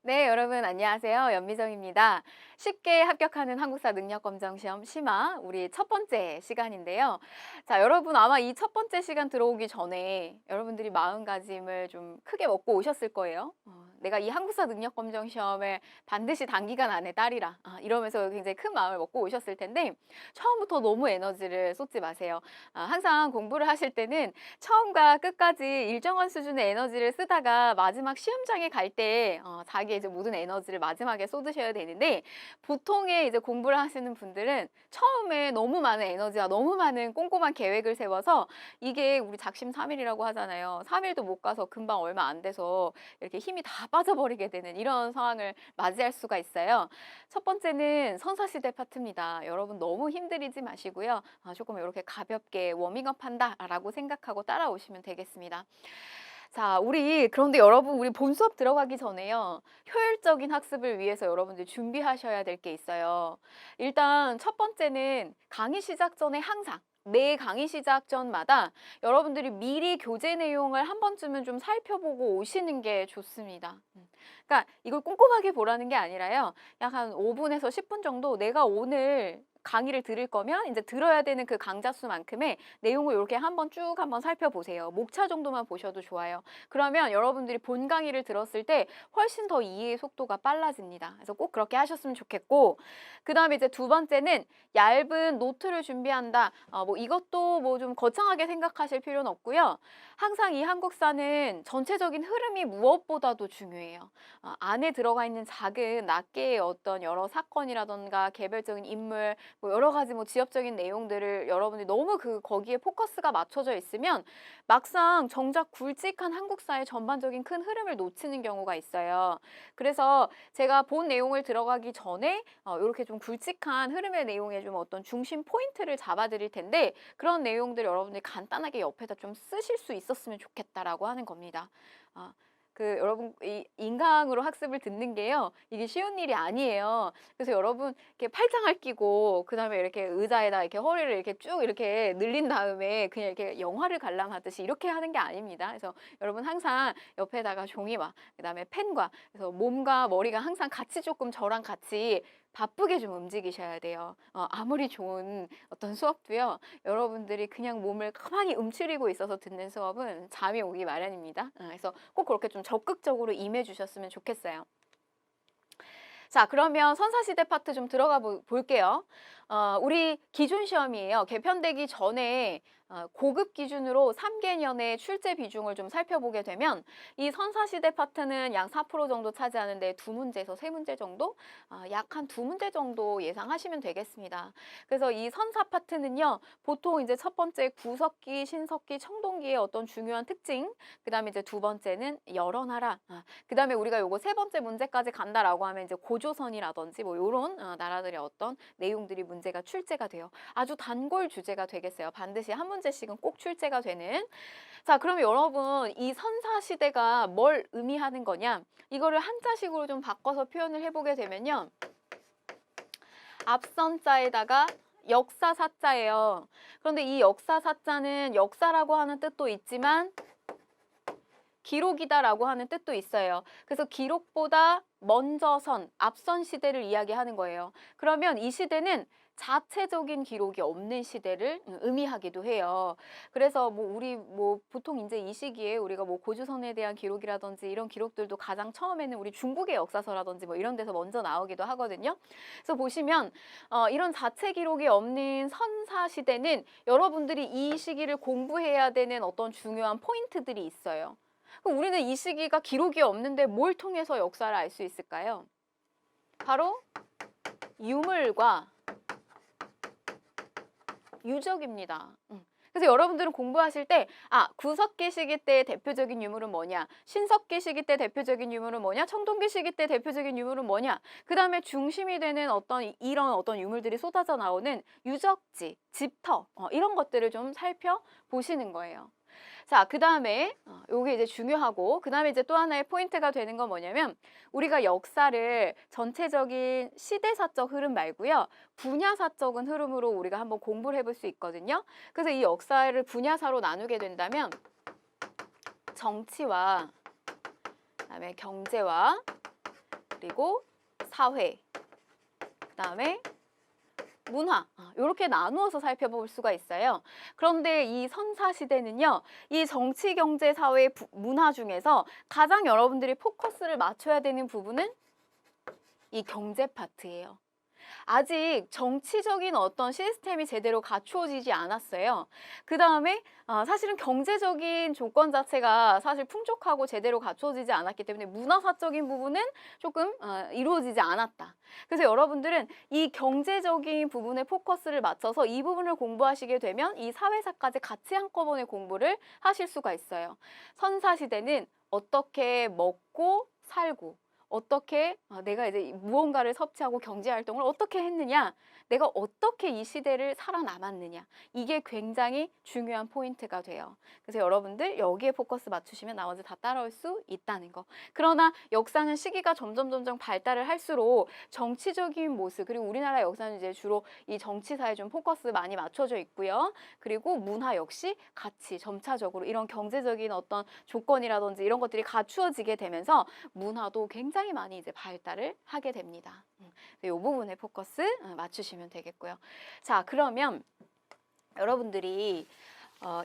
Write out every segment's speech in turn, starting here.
네, 여러분 안녕하세요. 연미정입니다. 쉽게 합격하는 한국사 능력검정시험 심화 우리 첫 번째 시간인데요. 자, 여러분 아마 이 첫 번째 시간 들어오기 전에 여러분들이 마음가짐을 좀 크게 먹고 오셨을 거예요. 내가 이 한국사 능력검정시험을 반드시 단기간 안에 따리라. 이러면서 굉장히 큰 마음을 먹고 오셨을 텐데 처음부터 너무 에너지를 쏟지 마세요. 항상 공부를 하실 때는 처음과 끝까지 일정한 수준의 에너지를 쓰다가 마지막 시험장에 갈 때 자기의 이제 모든 에너지를 마지막에 쏟으셔야 되는데 보통의 이제 공부를 하시는 분들은 처음에 너무 많은 에너지와 너무 많은 꼼꼼한 계획을 세워서 이게 우리 작심삼일이라고 하잖아요. 3일도 못 가서 금방 얼마 안 돼서 이렇게 힘이 다 빠져버리게 되는 이런 상황을 맞이할 수가 있어요. 첫 번째는 선사시대 파트입니다. 여러분 너무 힘들이지 마시고요. 조금 이렇게 가볍게 워밍업 한다라고 생각하고 따라오시면 되겠습니다. 자, 그런데 여러분, 우리 본 수업 들어가기 전에요. 효율적인 학습을 위해서 여러분들 준비하셔야 될 게 있어요. 일단 첫 번째는 강의 시작 전에 항상 매 강의 시작 전마다 여러분들이 미리 교재 내용을 한 번쯤은 좀 살펴보고 오시는 게 좋습니다. 그러니까 이걸 꼼꼼하게 보라는 게 아니라요. 약 한 5분에서 10분 정도 내가 오늘 강의를 들을 거면 이제 들어야 되는 그 강좌 수만큼의 내용을 이렇게 한번 살펴보세요. 목차 정도만 보셔도 좋아요. 그러면 여러분들이 본 강의를 들었을 때 훨씬 더 이해의 속도가 빨라집니다. 그래서 꼭 그렇게 하셨으면 좋겠고, 그 다음에 이제 두 번째는 얇은 노트를 준비한다. 뭐 이것도 뭐 좀 거창하게 생각하실 필요는 없고요. 항상 이 한국사는 전체적인 흐름이 무엇보다도 중요해요. 안에 들어가 있는 작은 낱개의 어떤 여러 사건이라던가 개별적인 인물, 뭐 여러 가지 뭐 지엽적인 내용들을 여러분들이 너무 거기에 포커스가 맞춰져 있으면 막상 정작 굵직한 한국사의 전반적인 큰 흐름을 놓치는 경우가 있어요. 그래서 제가 본 내용을 들어가기 전에 이렇게 좀 굵직한 흐름의 내용에 좀 어떤 중심 포인트를 잡아 드릴 텐데 그런 내용들 여러분들이 간단하게 옆에다 좀 쓰실 수 있었으면 좋겠다라고 하는 겁니다. 아, 여러분 이 인강으로 학습을 듣는 게요. 이게 쉬운 일이 아니에요. 그래서 여러분 이렇게 팔짱을 끼고 그다음에 이렇게 의자에다 이렇게 허리를 이렇게 쭉 이렇게 늘린 다음에 그냥 이렇게 영화를 관람하듯이 이렇게 하는 게 아닙니다. 그래서 여러분 항상 옆에다가 종이와 그다음에 펜과 그래서 몸과 머리가 항상 같이 조금 저랑 같이 바쁘게 좀 움직이셔야 돼요. 아무리 좋은 어떤 수업도요. 여러분들이 그냥 몸을 가만히 움츠리고 있어서 듣는 수업은 잠이 오기 마련입니다. 그래서 꼭 그렇게 좀 적극적으로 임해 주셨으면 좋겠어요. 자, 그러면 선사시대 파트 좀 들어가 볼게요. 우리 기준 시험이에요. 개편되기 전에 고급 기준으로 3개년의 출제 비중을 좀 살펴보게 되면 이 선사시대 파트는 약 4% 정도 차지하는데 2문제에서 3문제 정도? 약 한 2문제 정도 예상하시면 되겠습니다. 그래서 이 선사 파트는요. 보통 이제 첫 번째 구석기, 신석기, 청동기의 어떤 중요한 특징, 그 다음에 이제 두 번째는 열어놔라. 그 다음에 우리가 요거 세 번째 문제까지 간다라고 하면 이제 고조선이라든지 뭐 요런 나라들의 어떤 내용들이 문제가 출제가 돼요. 아주 단골 주제가 되겠어요. 반드시 한 문제씩은 꼭 출제가 되는. 자, 그러면 여러분 이 선사시대가 뭘 의미하는 거냐? 이거를 한자식으로 좀 바꿔서 표현을 해보게 되면요. 앞선자에다가 역사사자예요. 그런데 이 역사사자는 역사라고 하는 뜻도 있지만 기록이다라고 하는 뜻도 있어요. 그래서 기록보다 먼저선, 앞선 시대를 이야기하는 거예요. 그러면 이 시대는 자체적인 기록이 없는 시대를 의미하기도 해요. 그래서 우리 보통 이제 이 시기에 우리가 고조선에 대한 기록이라든지 이런 기록들도 가장 처음에는 우리 중국의 역사서라든지 이런 데서 먼저 나오기도 하거든요. 그래서 보시면 이런 자체 기록이 없는 선사 시대는 여러분들이 이 시기를 공부해야 되는 어떤 중요한 포인트들이 있어요. 그럼 우리는 이 시기가 기록이 없는데 뭘 통해서 역사를 알 수 있을까요? 바로 유물과 유적입니다. 그래서 여러분들은 공부하실 때 구석기 시기 때 대표적인 유물은 뭐냐, 신석기 시기 때 대표적인 유물은 뭐냐, 청동기 시기 때 대표적인 유물은 뭐냐, 그 다음에 중심이 되는 이런 어떤 유물들이 쏟아져 나오는 유적지, 집터 이런 것들을 좀 살펴보시는 거예요. 자, 그 다음에 요게 이제 중요하고 그 다음에 이제 또 하나의 포인트가 되는 건 뭐냐면 우리가 역사를 전체적인 시대사적 흐름 말고요. 분야사적인 흐름으로 우리가 한번 공부를 해볼 수 있거든요. 그래서 이 역사를 분야사로 나누게 된다면 정치와 그다음에 경제와 그리고 사회, 그다음에 문화, 이렇게 나누어서 살펴볼 수가 있어요. 그런데 이 선사시대는요, 이 정치, 경제, 사회, 문화 중에서 가장 여러분들이 포커스를 맞춰야 되는 부분은 이 경제 파트예요. 아직 정치적인 어떤 시스템이 제대로 갖추어지지 않았어요. 그 다음에 사실은 경제적인 조건 자체가 사실 풍족하고 제대로 갖추어지지 않았기 때문에 문화사적인 부분은 조금 이루어지지 않았다. 그래서 여러분들은 이 경제적인 부분에 포커스를 맞춰서 이 부분을 공부하시게 되면 이 사회사까지 같이 한꺼번에 공부를 하실 수가 있어요. 선사시대는 어떻게 먹고 살고 어떻게 내가 이제 무언가를 섭취하고 경제활동을 어떻게 했느냐, 내가 어떻게 이 시대를 살아남았느냐, 이게 굉장히 중요한 포인트가 돼요. 그래서 여러분들 여기에 포커스 맞추시면 나머지 다 따라올 수 있다는 거. 그러나 역사는 시기가 점점 발달을 할수록 정치적인 모습, 그리고 우리나라 역사는 이제 주로 이 정치사에 좀 포커스 많이 맞춰져 있고요. 그리고 문화 역시 같이 점차적으로 이런 경제적인 어떤 조건이라든지 이런 것들이 갖추어지게 되면서 문화도 굉장히 많이 이제 발달을 하게 됩니다. 이 부분에 포커스 맞추시면 되겠고요. 자, 그러면 여러분들이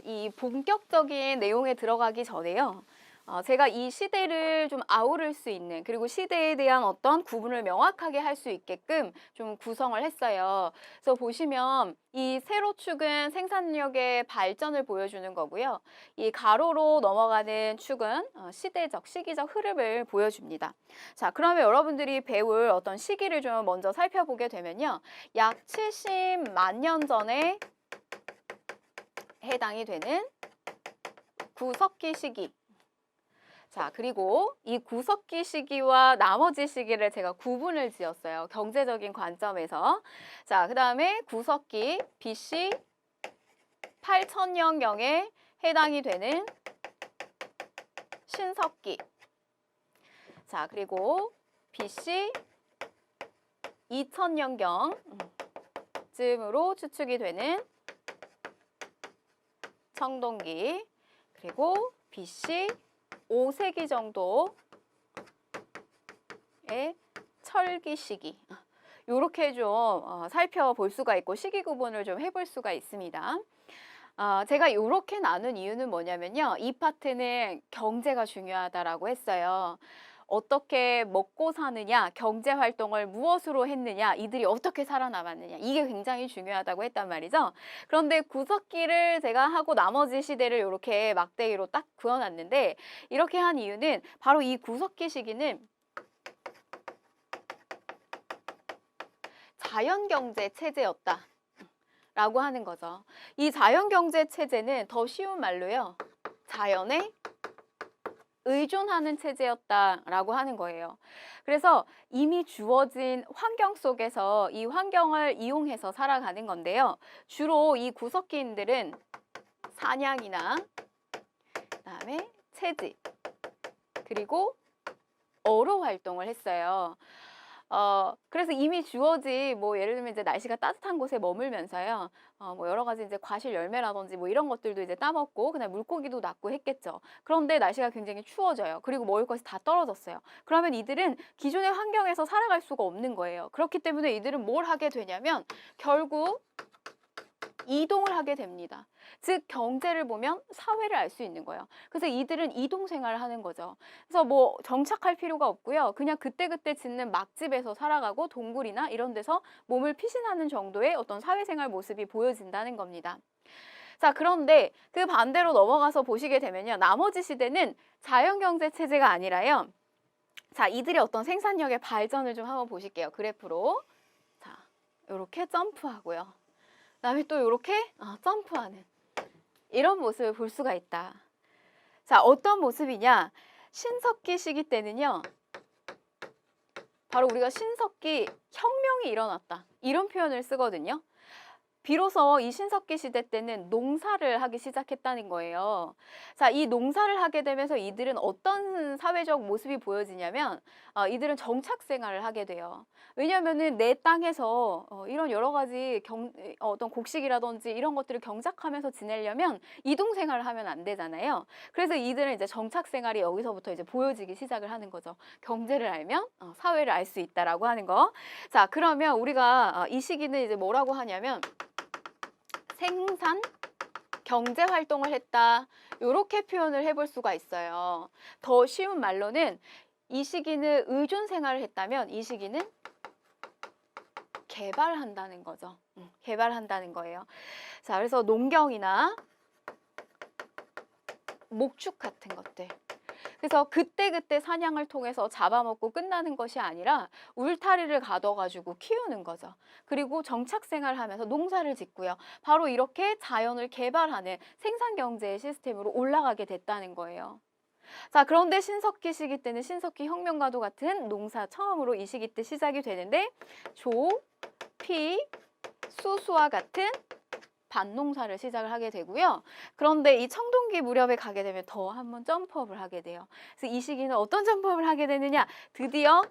이 본격적인 내용에 들어가기 전에요. 제가 이 시대를 좀 아우를 수 있는, 그리고 시대에 대한 어떤 구분을 명확하게 할 수 있게끔 좀 구성을 했어요. 그래서 보시면 이 세로축은 생산력의 발전을 보여주는 거고요. 이 가로로 넘어가는 축은 시대적, 시기적 흐름을 보여줍니다. 자, 그러면 여러분들이 배울 어떤 시기를 좀 먼저 살펴보게 되면요. 약 70만 년 전에 해당이 되는 구석기 시기. 자, 그리고 이 구석기 시기와 나머지 시기를 제가 구분을 지었어요. 경제적인 관점에서. 자, 그 다음에 구석기 BC 8000년경에 해당이 되는 신석기. 자, 그리고 BC 2000년경쯤으로 추측이 되는 청동기. 그리고 BC 5세기 정도의 철기 시기. 이렇게 좀 살펴볼 수가 있고 시기 구분을 좀 해볼 수가 있습니다. 제가 이렇게 나눈 이유는 뭐냐면요. 이 파트는 경제가 중요하다라고 했어요. 어떻게 먹고 사느냐, 경제 활동을 무엇으로 했느냐, 이들이 어떻게 살아남았느냐, 이게 굉장히 중요하다고 했단 말이죠. 그런데 구석기를 제가 하고 나머지 시대를 이렇게 막대기로 딱 그어놨는데, 이렇게 한 이유는 바로 이 구석기 시기는 자연경제 체제였다 라고 하는 거죠. 이 자연경제 체제는 더 쉬운 말로요, 자연의 의존하는 체제였다라고 하는 거예요. 그래서 이미 주어진 환경 속에서 이 환경을 이용해서 살아가는 건데요. 주로 이 구석기인들은 사냥이나 그다음에 채집, 그리고 어로 활동을 했어요. 그래서 이미 주어진 뭐 예를 들면 이제 날씨가 따뜻한 곳에 머물면서요. 뭐 여러 가지 이제 과실 열매라든지 뭐 이런 것들도 이제 따먹고 그다음에 물고기도 낚고 했겠죠. 그런데 날씨가 굉장히 추워져요. 그리고 먹을 것이 다 떨어졌어요. 그러면 이들은 기존의 환경에서 살아갈 수가 없는 거예요. 그렇기 때문에 이들은 뭘 하게 되냐면 결국 이동을 하게 됩니다. 즉 경제를 보면 사회를 알 수 있는 거예요. 그래서 이들은 이동 생활을 하는 거죠. 그래서 뭐 정착할 필요가 없고요. 그냥 그때그때 짓는 막집에서 살아가고 동굴이나 이런 데서 몸을 피신하는 정도의 어떤 사회생활 모습이 보여진다는 겁니다. 자, 그런데 그 반대로 넘어가서 보시게 되면요. 나머지 시대는 자연경제 체제가 아니라요. 자, 이들의 어떤 생산력의 발전을 좀 한번 보실게요. 그래프로. 자, 이렇게 점프하고요. 그다음에 또 이렇게 점프하는 이런 모습을 볼 수가 있다. 자, 어떤 모습이냐? 신석기 시기 때는요. 바로 우리가 신석기 혁명이 일어났다. 이런 표현을 쓰거든요. 비로소 이 신석기 시대 때는 농사를 하기 시작했다는 거예요. 자, 이 농사를 하게 되면서 이들은 어떤 사회적 모습이 보여지냐면 이들은 정착 생활을 하게 돼요. 왜냐하면은 내 땅에서 이런 여러 가지 어떤 곡식이라든지 이런 것들을 경작하면서 지내려면 이동 생활을 하면 안 되잖아요. 그래서 이들은 이제 정착 생활이 여기서부터 이제 보여지기 시작을 하는 거죠. 경제를 알면 사회를 알 수 있다라고 하는 거. 자, 그러면 우리가 이 시기는 이제 뭐라고 하냐면 생산 경제 활동을 했다. 이렇게 표현을 해볼 수가 있어요. 더 쉬운 말로는 이 시기는 의존 생활을 했다면 이 시기는 개발한다는 거죠. 개발한다는 거예요. 자, 그래서 농경이나 목축 같은 것들. 그래서 그때그때 사냥을 통해서 잡아먹고 끝나는 것이 아니라 울타리를 가둬가지고 키우는 거죠. 그리고 정착생활을 하면서 농사를 짓고요. 바로 이렇게 자연을 개발하는 생산경제의 시스템으로 올라가게 됐다는 거예요. 자, 그런데 신석기 시기 때는 신석기 혁명과도 같은 농사 처음으로 이 시기 때 시작이 되는데 조, 피, 수수와 같은 밭농사를 시작을 하게 되고요. 그런데 이 청동기 무렵에 가게 되면 더 한번 점프업을 하게 돼요. 그래서 이 시기는 어떤 점프업을 하게 되느냐? 드디어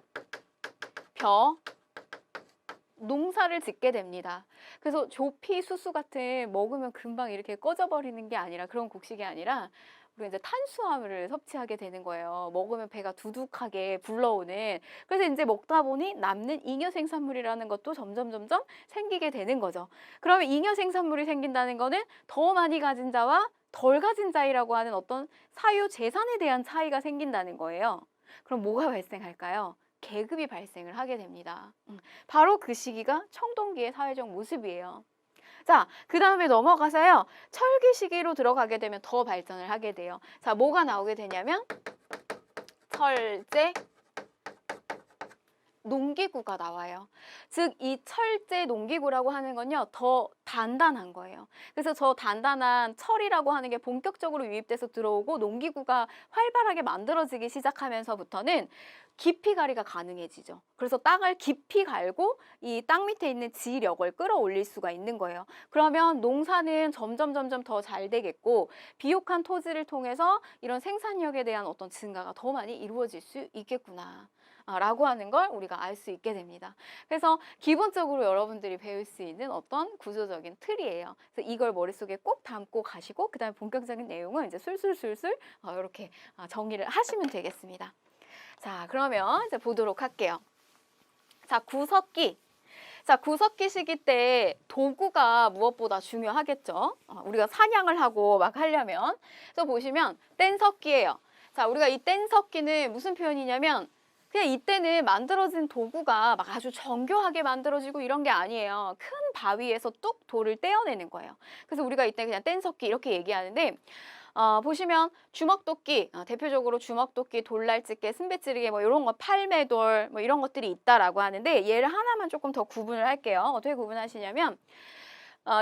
농사를 짓게 됩니다. 그래서 조피, 수수 같은 먹으면 금방 이렇게 꺼져버리는 게 아니라 그런 곡식이 아니라 우리가 이제 탄수화물을 섭취하게 되는 거예요. 먹으면 배가 두둑하게 불러오는. 그래서 이제 먹다 보니 남는 잉여 생산물이라는 것도 점점 생기게 되는 거죠. 그러면 잉여 생산물이 생긴다는 거는 더 많이 가진 자와 덜 가진 자이라고 하는 어떤 사유 재산에 대한 차이가 생긴다는 거예요. 그럼 뭐가 발생할까요? 계급이 발생을 하게 됩니다. 바로 그 시기가 청동기의 사회적 모습이에요. 자, 그 다음에 넘어가서요. 철기 시기로 들어가게 되면 더 발전을 하게 돼요. 자, 뭐가 나오게 되냐면 철제, 농기구가 나와요. 즉, 이 철제 농기구라고 하는 건요, 더 단단한 거예요. 그래서 저 단단한 철이라고 하는 게 본격적으로 유입돼서 들어오고 농기구가 활발하게 만들어지기 시작하면서부터는 깊이 가리가 가능해지죠. 그래서 땅을 깊이 갈고 이 땅 밑에 있는 지력을 끌어올릴 수가 있는 거예요. 그러면 농사는 점점 더 잘 되겠고 비옥한 토지를 통해서 이런 생산력에 대한 어떤 증가가 더 많이 이루어질 수 있겠구나. 라고 하는 걸 우리가 알 수 있게 됩니다. 그래서 기본적으로 여러분들이 배울 수 있는 어떤 구조적인 틀이에요. 그래서 이걸 머릿속에 꼭 담고 가시고 그 다음에 본격적인 내용은 이제 술술술술 이렇게 정리를 하시면 되겠습니다. 자, 그러면 이제 보도록 할게요. 자, 구석기. 자, 구석기 시기 때 도구가 무엇보다 중요하겠죠. 우리가 사냥을 하고 막 하려면. 그래서 보시면 뗀석기예요. 자, 우리가 이 뗀석기는 무슨 표현이냐면 그냥 이때는 만들어진 도구가 막 아주 정교하게 만들어지고 이런 게 아니에요. 큰 바위에서 뚝 돌을 떼어내는 거예요. 그래서 우리가 이때 그냥 뗀석기 이렇게 얘기하는데 보시면 주먹도끼, 대표적으로 주먹도끼, 돌날집게, 순배찌르기 뭐 이런 거, 팔매돌 뭐 이런 것들이 있다라고 하는데 얘를 하나만 조금 더 구분을 할게요. 어떻게 구분하시냐면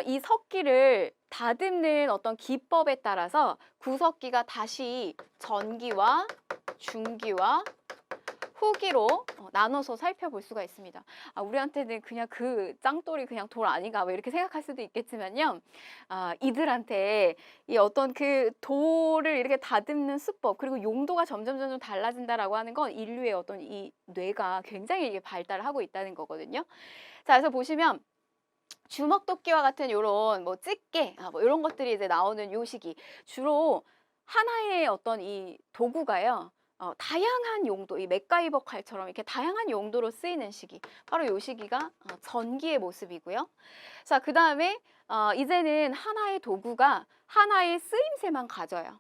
이 석기를 다듬는 어떤 기법에 따라서 구석기가 다시 전기와 중기와 후기로 나눠서 살펴볼 수가 있습니다. 우리한테는 그냥 그 짱돌이 그냥 돌 아닌가 뭐 이렇게 생각할 수도 있겠지만요. 이들한테 이 어떤 그 돌을 이렇게 다듬는 수법 그리고 용도가 점점 달라진다라고 하는 건 인류의 어떤 이 뇌가 굉장히 이게 발달을 하고 있다는 거거든요. 자, 그래서 보시면 주먹도끼와 같은 요런 뭐 집게 뭐 이런 것들이 이제 나오는 요 시기 주로 하나의 어떤 이 도구가요. 다양한 용도, 이 맥가이버 칼처럼 이렇게 다양한 용도로 쓰이는 시기. 바로 요 시기가 전기의 모습이고요. 자, 그 다음에 이제는 하나의 도구가 하나의 쓰임새만 가져요.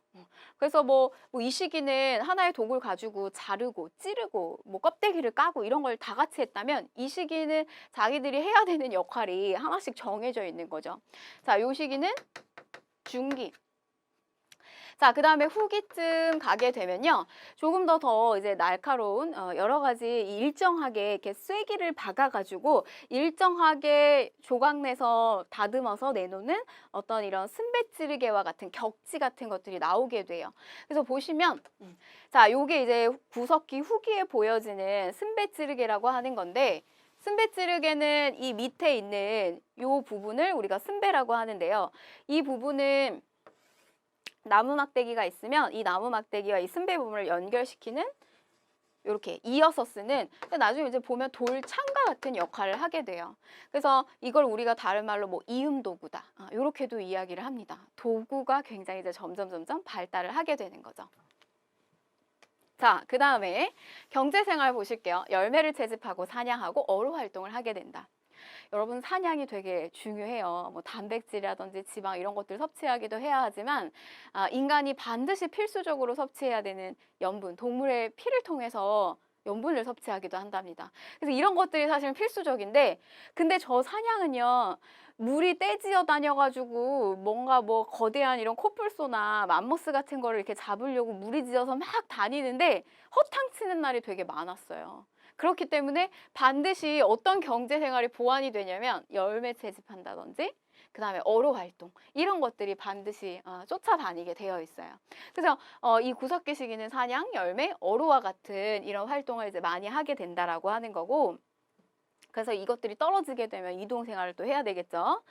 그래서 뭐 이 시기는 하나의 도구를 가지고 자르고 찌르고 뭐 껍데기를 까고 이런 걸 다 같이 했다면 이 시기는 자기들이 해야 되는 역할이 하나씩 정해져 있는 거죠. 자, 요 시기는 중기. 자, 그 다음에 후기쯤 가게 되면요. 조금 더 이제 날카로운 여러 가지 일정하게 이렇게 쐐기를 박아가지고 일정하게 조각내서 다듬어서 내놓는 어떤 이런 순배찌르개와 같은 격지 같은 것들이 나오게 돼요. 그래서 보시면 자, 요게 이제 구석기 후기에 보여지는 순배찌르개라고 하는 건데 쓴배찌르개는 이 밑에 있는 요 부분을 우리가 쓴배라고 하는데요. 이 부분은 나무 막대기가 있으면 이 나무 막대기와 이 쓴배 부분을 연결시키는 이렇게 이어서 쓰는, 나중에 이제 보면 돌창과 같은 역할을 하게 돼요. 그래서 이걸 우리가 다른 말로 뭐 이음 도구다, 이렇게도 이야기를 합니다. 도구가 굉장히 이제 점점 발달을 하게 되는 거죠. 자, 그 다음에 경제생활 보실게요. 열매를 채집하고 사냥하고 어로 활동을 하게 된다. 여러분, 사냥이 되게 중요해요. 뭐 단백질이라든지 지방 이런 것들 섭취하기도 해야 하지만 인간이 반드시 필수적으로 섭취해야 되는 염분, 동물의 피를 통해서 염분을 섭취하기도 한답니다. 그래서 이런 것들이 사실은 필수적인데, 근데 저 사냥은요, 물이 떼지어 다녀가지고 뭔가 뭐 거대한 이런 코뿔소나 맘모스 같은 거를 이렇게 잡으려고 무리지어서 막 다니는데 허탕치는 날이 되게 많았어요. 그렇기 때문에 반드시 어떤 경제 생활이 보완이 되냐면 열매 채집한다든지 그 다음에 어로 활동, 이런 것들이 반드시 쫓아다니게 되어 있어요. 그래서 이 구석기 시기는 사냥, 열매, 어로와 같은 이런 활동을 이제 많이 하게 된다라고 하는 거고, 그래서 이것들이 떨어지게 되면 이동 생활을 또 해야 되겠죠.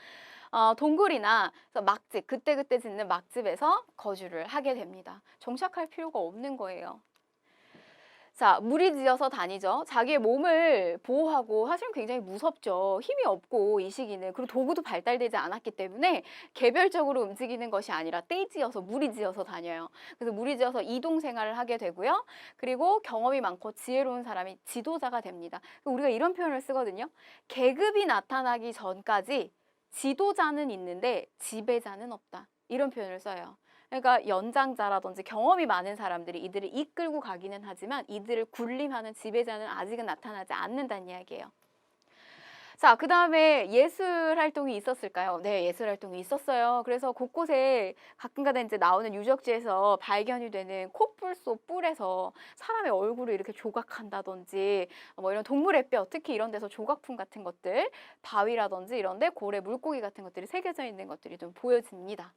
동굴이나 막집, 그때그때 짓는 막집에서 거주를 하게 됩니다. 정착할 필요가 없는 거예요. 자, 무리지어서 다니죠. 자기의 몸을 보호하고 사실은 굉장히 무섭죠. 힘이 없고 이 시기는. 그리고 도구도 발달되지 않았기 때문에 개별적으로 움직이는 것이 아니라 떼지어서 무리지어서 다녀요. 그래서 무리지어서 이동 생활을 하게 되고요. 그리고 경험이 많고 지혜로운 사람이 지도자가 됩니다. 우리가 이런 표현을 쓰거든요. 계급이 나타나기 전까지 지도자는 있는데 지배자는 없다. 이런 표현을 써요. 그러니까 연장자라든지 경험이 많은 사람들이 이들을 이끌고 가기는 하지만 이들을 군림하는 지배자는 아직은 나타나지 않는다는 이야기예요. 자, 그 다음에 예술 활동이 있었을까요? 네, 예술 활동이 있었어요. 그래서 곳곳에 가끔가다 이제 나오는 유적지에서 발견이 되는 코뿔소 뿔에서 사람의 얼굴을 이렇게 조각한다든지 뭐 이런 동물의 뼈, 특히 이런 데서 조각품 같은 것들, 바위라든지 이런 데 고래 물고기 같은 것들이 새겨져 있는 것들이 좀 보여집니다.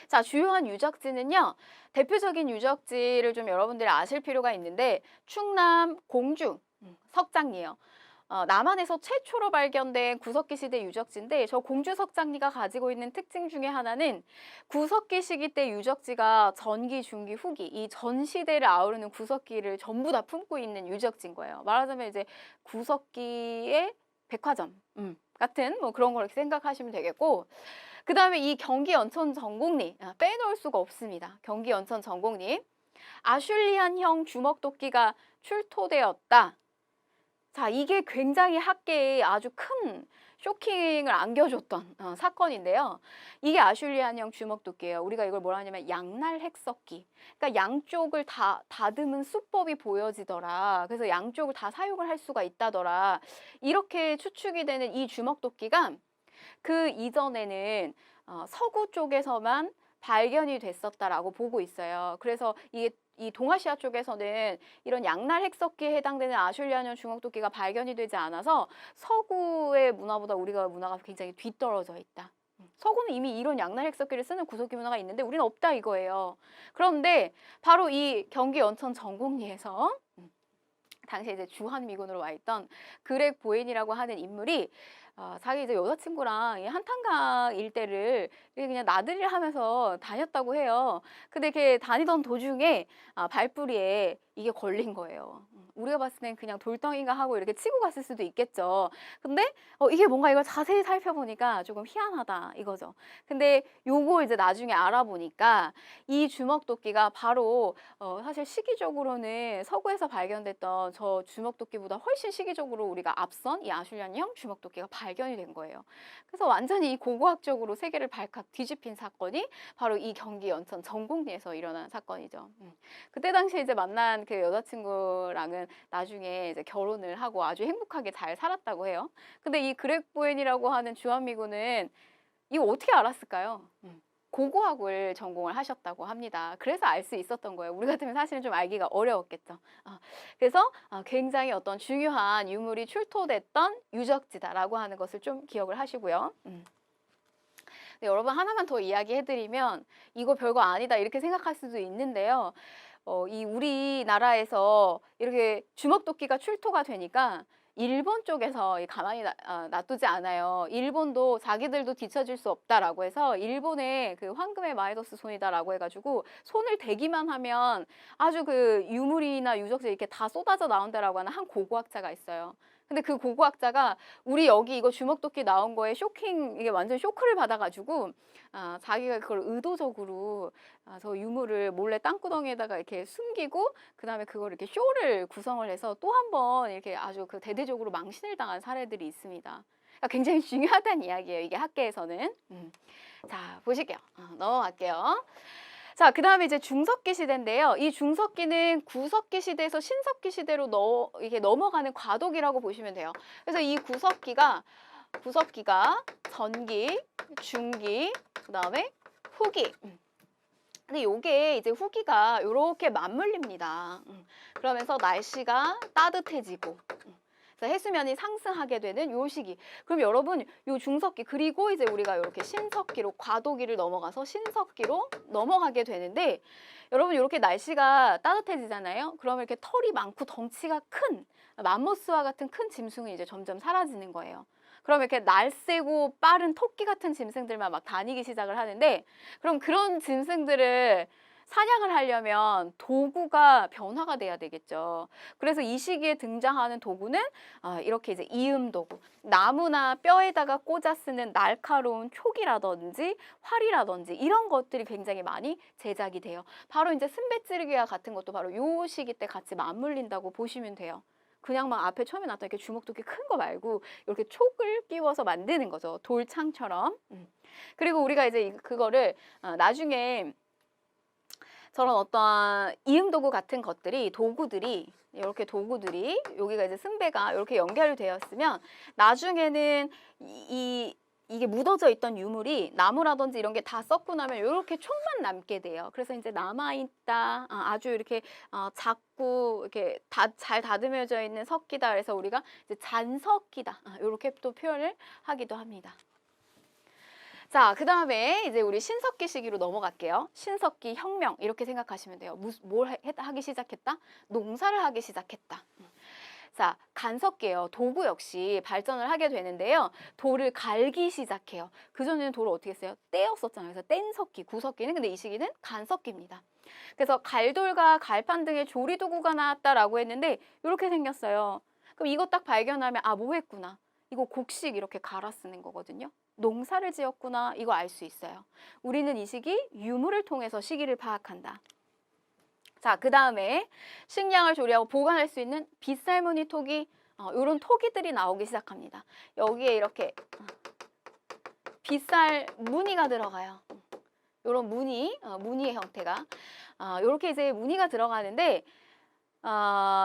자, 주요한 유적지는요, 대표적인 유적지를 좀 여러분들이 아실 필요가 있는데, 충남 공주 석장리예요. 남한에서 최초로 발견된 구석기 시대 유적지인데, 저 공주 석장리가 가지고 있는 특징 중에 하나는 구석기 시기 때 유적지가 전기, 중기, 후기, 이 전 시대를 아우르는 구석기를 전부 다 품고 있는 유적지인 거예요. 말하자면 이제 구석기의 백화점 같은 뭐 그런 걸 이렇게 생각하시면 되겠고, 그 다음에 이 경기 연천 전곡리, 빼놓을 수가 없습니다. 경기 연천 전곡리. 아슐리안형 주먹도끼가 출토되었다. 자, 이게 굉장히 학계에 아주 큰 쇼킹을 안겨줬던 사건인데요. 이게 아슐리안형 주먹도끼예요. 우리가 이걸 뭐라 하냐면 양날 핵석기. 그러니까 양쪽을 다 다듬은 수법이 보여지더라. 그래서 양쪽을 다 사용을 할 수가 있다더라. 이렇게 추측이 되는 이 주먹도끼가 그 이전에는 서구 쪽에서만 발견이 됐었다라고 보고 있어요. 그래서 이 동아시아 쪽에서는 이런 양날 핵석기에 해당되는 아슐리안형 주먹도끼가 발견이 되지 않아서 서구의 문화보다 우리가 문화가 굉장히 뒤떨어져 있다. 서구는 이미 이런 양날 핵석기를 쓰는 구석기 문화가 있는데 우리는 없다 이거예요. 그런데 바로 이 경기 연천 전곡리에서 당시에 이제 주한미군으로 와 있던 그렉 보엔이라고 하는 인물이 자기 이제 여자친구랑 이 한탄강 일대를 그냥 나들이를 하면서 다녔다고 해요. 근데 이렇게 다니던 도중에 발뿌리에 이게 걸린 거예요. 우리가 봤을 땐 그냥 돌덩이가 하고 이렇게 치고 갔을 수도 있겠죠. 근데 이게 뭔가 이걸 자세히 살펴보니까 조금 희한하다 이거죠. 근데 요거 이제 나중에 알아보니까 이 주먹도끼가 바로 사실 시기적으로는 서구에서 발견됐던 저 주먹도끼보다 훨씬 시기적으로 우리가 앞선 이 아슐리안형 주먹도끼가 발견이 된 거예요. 그래서 완전히 고고학적으로 세계를 발칵 뒤집힌 사건이 바로 이 경기 연천 전곡리에서 일어난 사건이죠. 그때 당시에 이제 만난 그 여자친구랑은 나중에 이제 결혼을 하고 아주 행복하게 잘 살았다고 해요. 근데 이 그렉 보엔이라고 하는 주한미군은 이거 어떻게 알았을까요? 고고학을 전공을 하셨다고 합니다. 그래서 알 수 있었던 거예요. 우리 같으면 사실은 좀 알기가 어려웠겠죠. 그래서 굉장히 어떤 중요한 유물이 출토됐던 유적지다라고 하는 것을 좀 기억을 하시고요. 네, 여러분 하나만 더 이야기해드리면 이거 별거 아니다 이렇게 생각할 수도 있는데요. 이 우리나라에서 이렇게 주먹도끼가 출토가 되니까 일본 쪽에서 가만히 놔두지 않아요. 일본도 자기들도 뒤처질 수 없다라고 해서 일본의 그 황금의 마이더스 손이다라고 해가지고 손을 대기만 하면 아주 그 유물이나 유적지 이렇게 다 쏟아져 나온다라고 하는 한 고고학자가 있어요. 근데 그 고고학자가 우리 여기 이거 주먹도끼 나온 거에 쇼킹, 이게 완전 쇼크를 받아가지고 자기가 그걸 의도적으로 저 유물을 몰래 땅구덩이에다가 이렇게 숨기고 그 다음에 그걸 이렇게 쇼를 구성을 해서 또 한 번 이렇게 아주 그 대대적으로 망신을 당한 사례들이 있습니다. 그러니까 굉장히 중요하다는 이야기예요. 이게 학계에서는. 자, 보실게요. 넘어갈게요. 자, 그 다음에 이제 중석기 시대인데요. 이 중석기는 구석기 시대에서 신석기 시대로 이게 넘어가는 과도기라고 보시면 돼요. 그래서 이 구석기가 전기, 중기, 그 다음에 후기. 근데 요게 이제 후기가 요렇게 맞물립니다. 그러면서 날씨가 따뜻해지고 그래서 해수면이 상승하게 되는 요 시기. 그럼 여러분 요 중석기 그리고 이제 우리가 이렇게 신석기로 과도기를 넘어가서 신석기로 넘어가게 되는데 여러분 이렇게 날씨가 따뜻해지잖아요. 그러면 이렇게 털이 많고 덩치가 큰 맘모스와 같은 큰 짐승은 이제 점점 사라지는 거예요. 그럼 이렇게 날쌔고 빠른 토끼 같은 짐승들만 막 다니기 시작을 하는데 그럼 그런 짐승들을 사냥을 하려면 도구가 변화가 돼야 되겠죠. 그래서 이 시기에 등장하는 도구는 이렇게 이제 이음 도구, 나무나 뼈에다가 꽂아 쓰는 날카로운 촉이라든지 활이라든지 이런 것들이 굉장히 많이 제작이 돼요. 바로 이제 순배찌르기와 같은 것도 바로 요 시기 때 같이 맞물린다고 보시면 돼요. 그냥 막 앞에 처음에 나왔던 이렇게 주먹도끼 큰 거 말고 이렇게 촉을 끼워서 만드는 거죠. 돌창처럼. 그리고 우리가 이제 그거를 나중에 저런 어떠한 이음도구 같은 것들이 도구들이 여기가 이제 승배가 이렇게 연결이 되었으면 나중에는 이게 묻어져 있던 유물이 나무라든지 이런 게 다 썩고 나면 이렇게 촉만 남게 돼요. 그래서 이제 남아있다, 아주 이렇게 작고 이렇게 잘 다듬어져 있는 석기다. 그래서 우리가 이제 잔석기다. 이렇게 또 표현을 하기도 합니다. 자, 그 다음에 이제 우리 신석기 시기로 넘어갈게요. 신석기 혁명 이렇게 생각하시면 돼요. 뭘 하기 시작했다? 농사를 하기 시작했다. 자, 간석기예요. 도구 역시 발전을 하게 되는데요. 돌을 갈기 시작해요. 그전에는 돌을 어떻게 했어요? 떼었었잖아요. 그래서 뗀석기, 구석기는 근데 이 시기는 간석기입니다. 그래서 갈돌과 갈판 등의 조리도구가 나왔다라고 했는데 이렇게 생겼어요. 그럼 이거 딱 발견하면 뭐 했구나. 이거 곡식 이렇게 갈아 쓰는 거거든요. 농사를 지었구나 이거 알 수 있어요. 우리는 이 시기 유물을 통해서 시기를 파악한다. 자, 그 다음에 식량을 조리하고 보관할 수 있는 빗살무늬 토기 이런 토기들이 나오기 시작합니다. 여기에 이렇게 빗살 무늬가 들어가요. 이런 무늬의 형태가 이렇게 이제 무늬가 들어가는데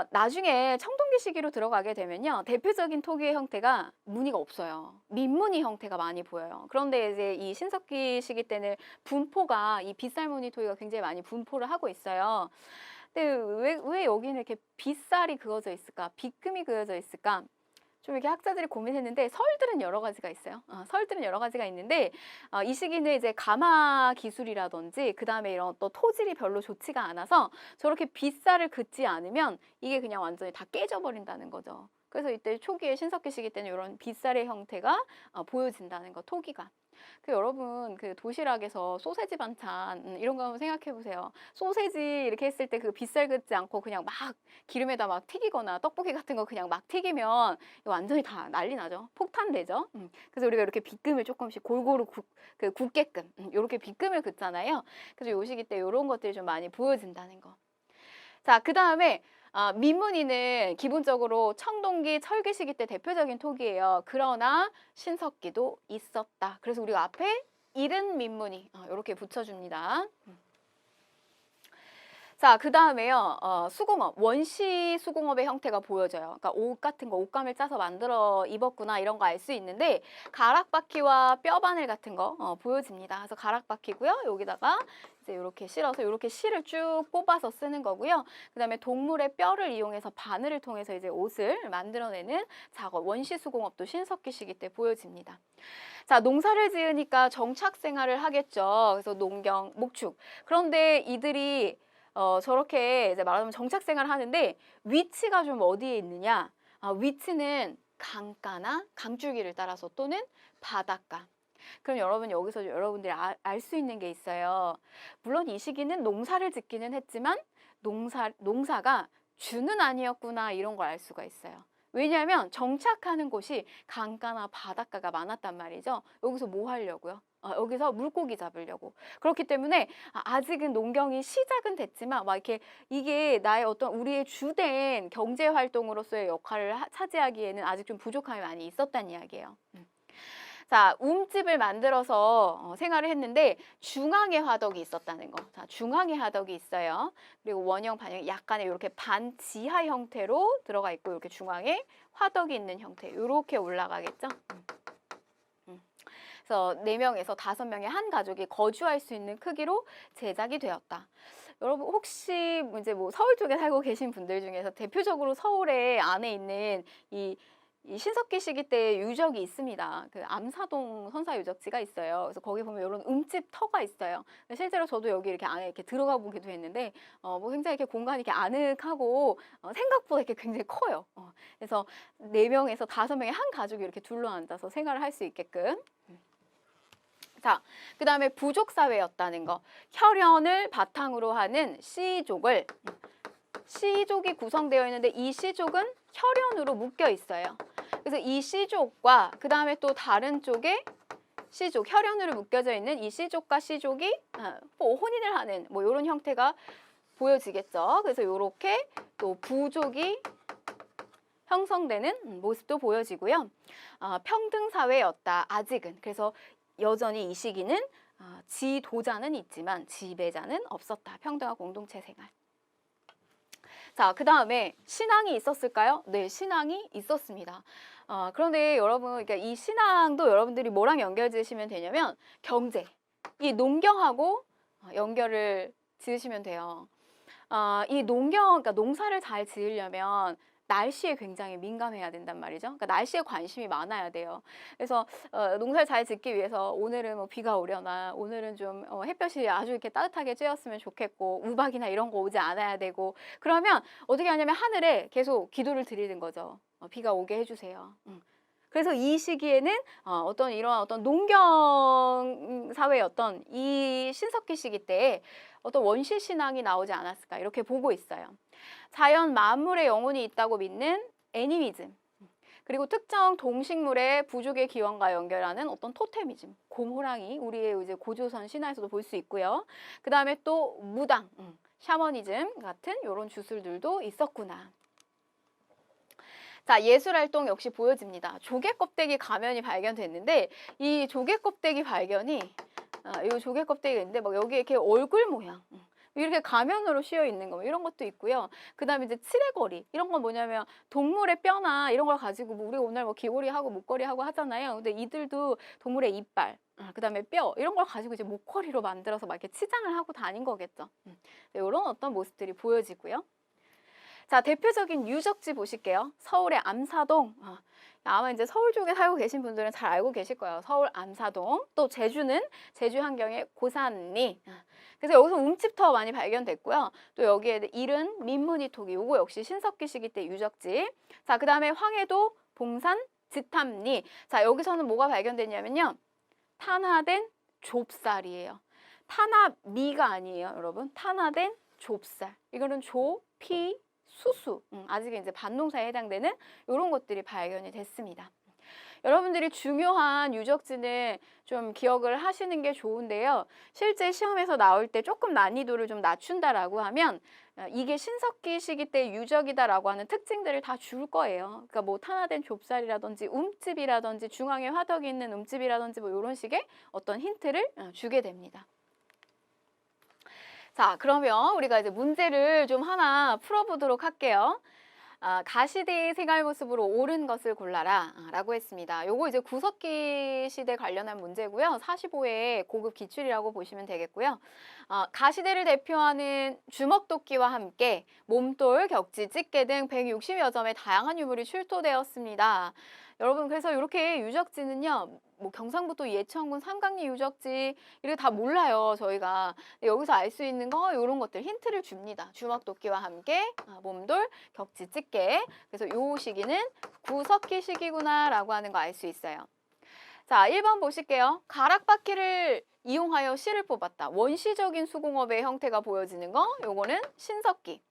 나중에 청동기 시기로 들어가게 되면요. 대표적인 토기의 형태가 무늬가 없어요. 민무늬 형태가 많이 보여요. 그런데 이제 이 신석기 시기 때는 분포가 이 빗살무늬 토기가 굉장히 많이 분포를 하고 있어요. 근데 왜 여기는 이렇게 빗살이 그어져 있을까? 빗금이 그어져 있을까? 좀 이렇게 학자들이 고민했는데 설들은 여러 가지가 있어요. 설들은 여러 가지가 있는데 이 시기는 이제 가마 기술이라든지 그 다음에 이런 또 토질이 별로 좋지가 않아서 저렇게 빗살을 긋지 않으면 이게 그냥 완전히 다 깨져버린다는 거죠. 그래서 이때 초기에 신석기 시기 때는 이런 빗살의 형태가 보여진다는 거, 토기가. 여러분 그 도시락에서 소세지 반찬 이런 거 한번 생각해 보세요. 소세지 이렇게 했을 때 그 빗살 긋지 않고 그냥 막 기름에다 막 튀기거나 떡볶이 같은 거 그냥 막 튀기면 완전히 다 난리 나죠. 폭탄되죠. 그래서 우리가 이렇게 빗금을 조금씩 골고루 굽게끔 이렇게 빗금을 긋잖아요. 그래서 요 시기 때 이런 것들이 좀 많이 보여진다는 거. 자, 그 다음에 민무늬는 기본적으로 청동기, 철기 시기 때 대표적인 토기예요. 그러나 신석기도 있었다. 그래서 우리가 앞에 이른 민무늬 이렇게 붙여줍니다. 자, 그 다음에요. 수공업, 원시 수공업의 형태가 보여져요. 그러니까 옷 같은 거, 옷감을 짜서 만들어 입었구나 이런 거 알 수 있는데 가락바퀴와 뼈바늘 같은 거 보여집니다. 그래서 가락바퀴고요. 여기다가 이제 이렇게 실어서 이렇게 실을 쭉 뽑아서 쓰는 거고요. 그 다음에 동물의 뼈를 이용해서 바늘을 통해서 이제 옷을 만들어내는 작업, 원시 수공업도 신석기 시기 때 보여집니다. 자, 농사를 지으니까 정착 생활을 하겠죠. 그래서 농경, 목축. 그런데 이들이 저렇게 이제 말하자면 정착 생활을 하는데 위치가 좀 어디에 있느냐? 위치는 강가나 강줄기를 따라서 또는 바닷가. 그럼 여러분 여기서 여러분들이 알 수 있는 게 있어요. 물론 이 시기는 농사를 짓기는 했지만 농사가 주는 아니었구나 이런 걸 알 수가 있어요. 왜냐하면 정착하는 곳이 강가나 바닷가가 많았단 말이죠. 여기서 뭐 하려고요? 여기서 물고기 잡으려고. 그렇기 때문에 아직은 농경이 시작은 됐지만 막 이렇게 이게 나의 어떤 우리의 주된 경제 활동으로서의 역할을 차지하기에는 아직 좀 부족함이 많이 있었단 이야기예요. 자, 움집을 만들어서 생활을 했는데 중앙에 화덕이 있었다는 거. 자, 중앙에 화덕이 있어요. 그리고 원형, 반형 약간의 이렇게 반지하 형태로 들어가 있고 이렇게 중앙에 화덕이 있는 형태. 이렇게 올라가겠죠. 그래서 4명에서 5명의 한 가족이 거주할 수 있는 크기로 제작이 되었다. 여러분 혹시 이제 뭐 서울 쪽에 살고 계신 분들 중에서 대표적으로 서울에 안에 있는 이 신석기 시기 때 유적이 있습니다. 그 암사동 선사 유적지가 있어요. 그래서 거기 보면 이런 움집 터가 있어요. 실제로 저도 여기 이렇게 안에 이렇게 들어가 보기도 했는데, 뭐 굉장히 이렇게 공간이 이렇게 아늑하고 생각보다 이렇게 굉장히 커요. 그래서 4명에서 5명의 한 가족이 이렇게 둘러앉아서 생활을 할 수 있게끔. 자, 그 다음에 부족 사회였다는 거. 혈연을 바탕으로 하는 시족이 구성되어 있는데 이 시족은 혈연으로 묶여 있어요. 그래서 이 시족과 그 다음에 또 다른 쪽에 시족, 혈연으로 묶여져 있는 이 시족과 시족이 뭐 혼인을 하는 뭐 이런 형태가 보여지겠죠. 그래서 이렇게 또 부족이 형성되는 모습도 보여지고요. 평등사회였다, 아직은. 그래서 여전히 이 시기는 지도자는 있지만 지배자는 없었다. 평등한 공동체 생활. 자, 그 다음에 신앙이 있었을까요? 네, 신앙이 있었습니다. 그런데 여러분, 그러니까 이 신앙도 여러분들이 뭐랑 연결 지으시면 되냐면 경제, 이 농경하고 연결을 지으시면 돼요. 이 그러니까 농사를 잘 지으려면 날씨에 굉장히 민감해야 된단 말이죠. 그러니까 날씨에 관심이 많아야 돼요. 그래서 농사를 잘 짓기 위해서 오늘은 뭐 비가 오려나, 오늘은 좀 햇볕이 아주 이렇게 따뜻하게 쬐었으면 좋겠고, 우박이나 이런 거 오지 않아야 되고, 그러면 어떻게 하냐면 하늘에 계속 기도를 드리는 거죠. 비가 오게 해주세요. 그래서 이 시기에는 이러한 어떤 농경 사회였던 이 신석기 시기 때에 어떤 원시 신앙이 나오지 않았을까 이렇게 보고 있어요. 자연 만물의 영혼이 있다고 믿는 애니미즘, 그리고 특정 동식물의 부족의 기원과 연결하는 어떤 토테미즘, 곰호랑이, 우리의 이제 고조선 신화에서도 볼 수 있고요. 그 다음에 또 무당, 샤머니즘 같은 이런 주술들도 있었구나. 자, 예술활동 역시 보여집니다. 조개 껍데기 가면이 발견됐는데 이 조개 껍데기 발견이 이 조개 껍데기가 있는데 막 여기 이렇게 얼굴 모양 이렇게 가면으로 씌어 있는 거 이런 것도 있고요. 그다음에 이제 칠해거리 이런 건 뭐냐면 동물의 뼈나 이런 걸 가지고 뭐 우리 오늘 뭐 귀걸이 하고 목걸이 하고 하잖아요. 근데 이들도 동물의 이빨, 그다음에 뼈 이런 걸 가지고 이제 목걸이로 만들어서 막 이렇게 치장을 하고 다닌 거겠죠. 이런 어떤 모습들이 보여지고요. 자, 대표적인 유적지 보실게요. 서울의 암사동. 아마 이제 서울 쪽에 살고 계신 분들은 잘 알고 계실 거예요. 서울 암사동. 또 제주는 제주 환경의 고산리. 그래서 여기서 움집터 많이 발견됐고요. 또 여기에 이른 민무늬 토기. 요거 역시 신석기 시기 때 유적지. 자, 그 다음에 황해도 봉산 지탐리. 자, 여기서는 뭐가 발견됐냐면요. 탄화된 좁쌀이에요. 탄화미가 아니에요, 여러분. 탄화된 좁쌀. 이거는 피, 수수, 아직 이제 밭농사에 해당되는 이런 것들이 발견이 됐습니다. 여러분들이 중요한 유적지는 좀 기억을 하시는 게 좋은데요. 실제 시험에서 나올 때 조금 난이도를 좀 낮춘다라고 하면 이게 신석기 시기 때 유적이다라고 하는 특징들을 다 줄 거예요. 그러니까 뭐 탄화된 좁쌀이라든지 움집이라든지 중앙에 화덕이 있는 움집이라든지 뭐 이런 식의 어떤 힌트를 주게 됩니다. 자, 그러면 우리가 이제 문제를 좀 하나 풀어보도록 할게요. 가시대의 생활 모습으로 옳은 것을 골라라 라고 했습니다. 요거 이제 구석기 시대 관련한 문제고요. 45회 고급 기출이라고 보시면 되겠고요. 가시대를 대표하는 주먹도끼와 함께 몸돌, 격지, 집게 등 160여 점의 다양한 유물이 출토되었습니다. 여러분 그래서 이렇게 유적지는요. 뭐 경상북도 예천군 삼강리 유적지 이렇게 다 몰라요 저희가. 근데 여기서 알 수 있는 거 이런 것들 힌트를 줍니다. 주먹도끼와 함께 몸돌, 격지 집게. 그래서 요 시기는 구석기 시기구나라고 하는 거 알 수 있어요. 자, 1번 보실게요. 가락바퀴를 이용하여 실을 뽑았다. 원시적인 수공업의 형태가 보여지는 거 요거는 신석기.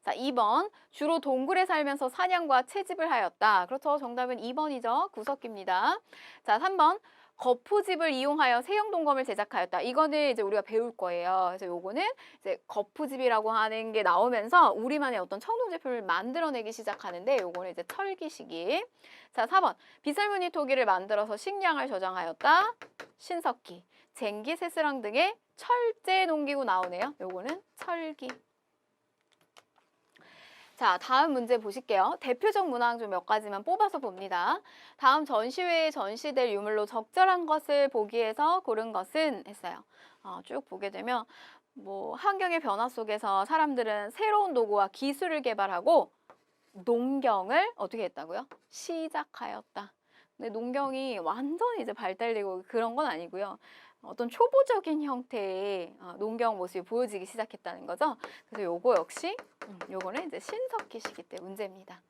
자, 2번 주로 동굴에 살면서 사냥과 채집을 하였다. 그렇죠. 정답은 2번이죠. 구석기입니다. 자, 3번 거푸집을 이용하여 세형동검을 제작하였다. 이거는 이제 우리가 배울 거예요. 그래서 요거는 이제 거푸집이라고 하는 게 나오면서 우리만의 어떤 청동 제품을 만들어내기 시작하는데 요거는 이제 철기 시기. 자, 4번 빗살무늬 토기를 만들어서 식량을 저장하였다. 신석기. 쟁기, 새스랑 등의 철제 농기구 나오네요. 요거는 철기. 자, 다음 문제 보실게요. 대표적 문항 좀 몇 가지만 뽑아서 봅니다. 다음 전시회에 전시될 유물로 적절한 것을 보기 위해서 고른 것은 했어요. 쭉 보게 되면 뭐 환경의 변화 속에서 사람들은 새로운 도구와 기술을 개발하고 농경을 어떻게 했다고요? 시작하였다. 근데 농경이 완전히 이제 발달되고 그런 건 아니고요. 어떤 초보적인 형태의 농경 모습이 보여지기 시작했다는 거죠. 그래서 요거 역시 요거는 이제 신석기 시기 때 문제입니다.